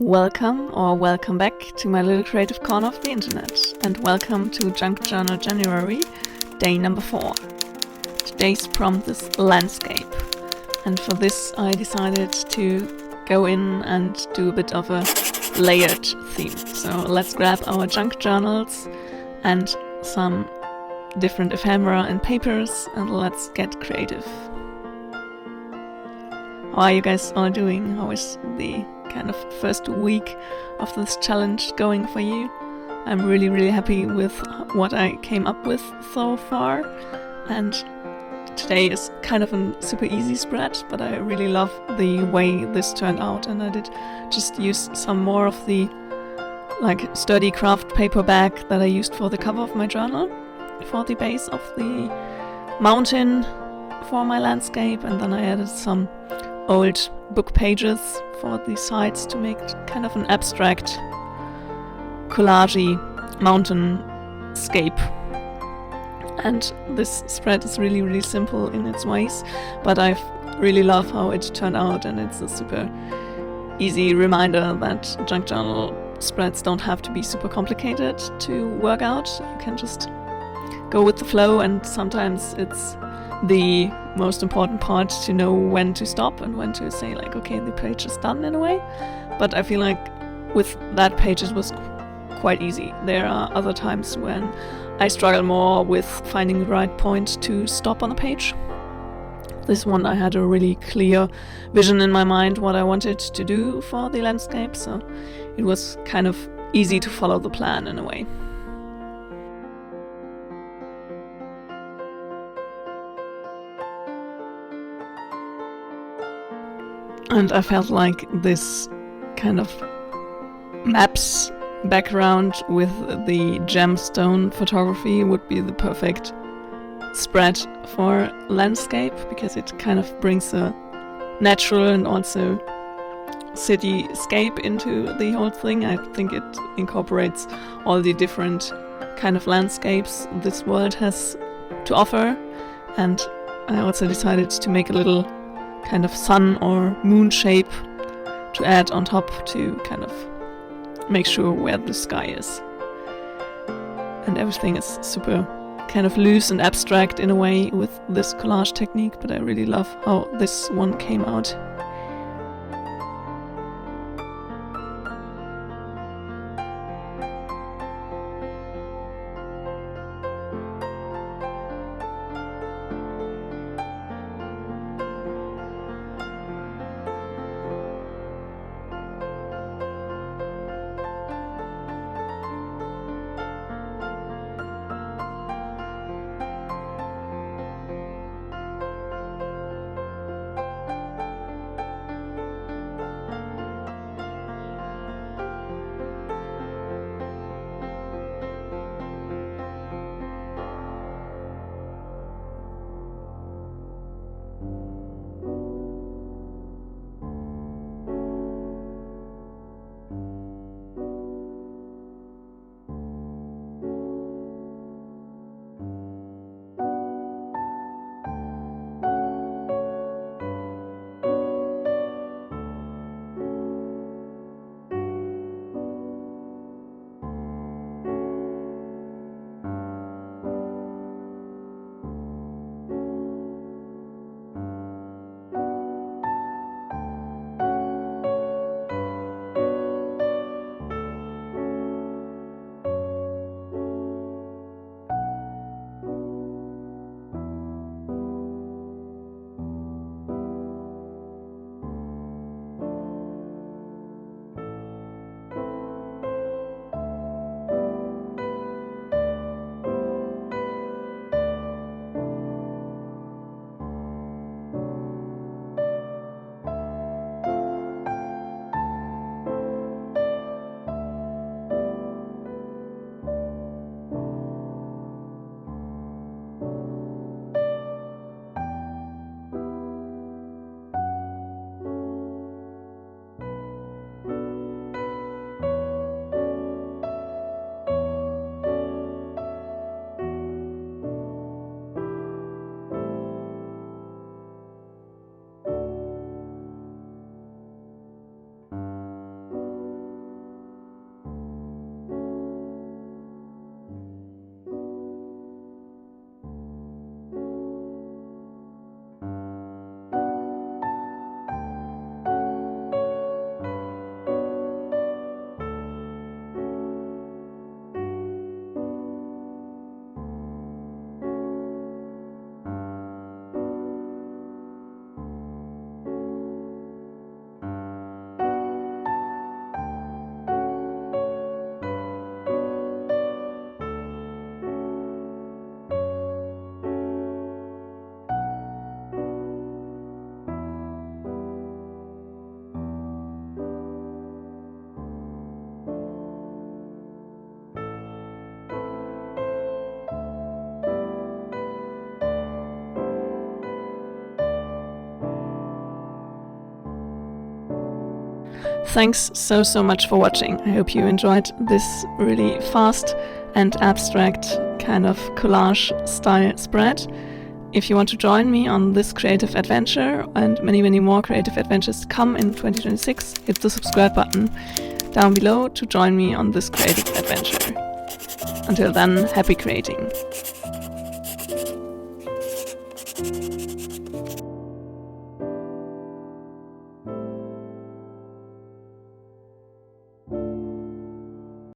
Welcome or welcome back to my little creative corner of the internet, and welcome to Junk Journal January, day number 4. Today's prompt is landscape, and for this I decided to go in and do a bit of a layered theme. So let's grab our junk journals and some different ephemera and papers, and let's get creative. How are you guys all doing? How is the kind of first week of this challenge going for you? I'm really happy with what I came up with so far, and today is kind of a super easy spread, but I really love the way this turned out, and I did just use some more of the sturdy craft paper bag that I used for the cover of my journal for the base of the mountain for my landscape, and then I added some old book pages for the sides to make kind of an abstract collage mountainscape. And this spread is really simple in its ways, but I really love how it turned out, and it's a super easy reminder that junk journal spreads don't have to be super complicated to work out. You can just go with the flow, and sometimes it's the most important part to know when to stop and when to say okay, the page is done in a way. But I feel like with that page it was quite easy. There are other times when I struggle more with finding the right point to stop on a page. This one I had a really clear vision in my mind what I wanted to do for the landscape, so it was kind of easy to follow the plan in a way. And I felt like this kind of maps background with the gemstone photography would be the perfect spread for landscape, because it kind of brings a natural and also cityscape into the whole thing. I think it incorporates all the different kind of landscapes this world has to offer, and I also decided to make a little kind of sun or moon shape to add on top to kind of make sure where the sky is. And everything is super kind of loose and abstract in a way with this collage technique, but I really love how this one came out. Thanks so much for watching. I hope you enjoyed this really fast and abstract kind of collage style spread. If you want to join me on this creative adventure and many more creative adventures to come in 2026, hit the subscribe button down below to join me on this creative adventure. Until then, happy creating!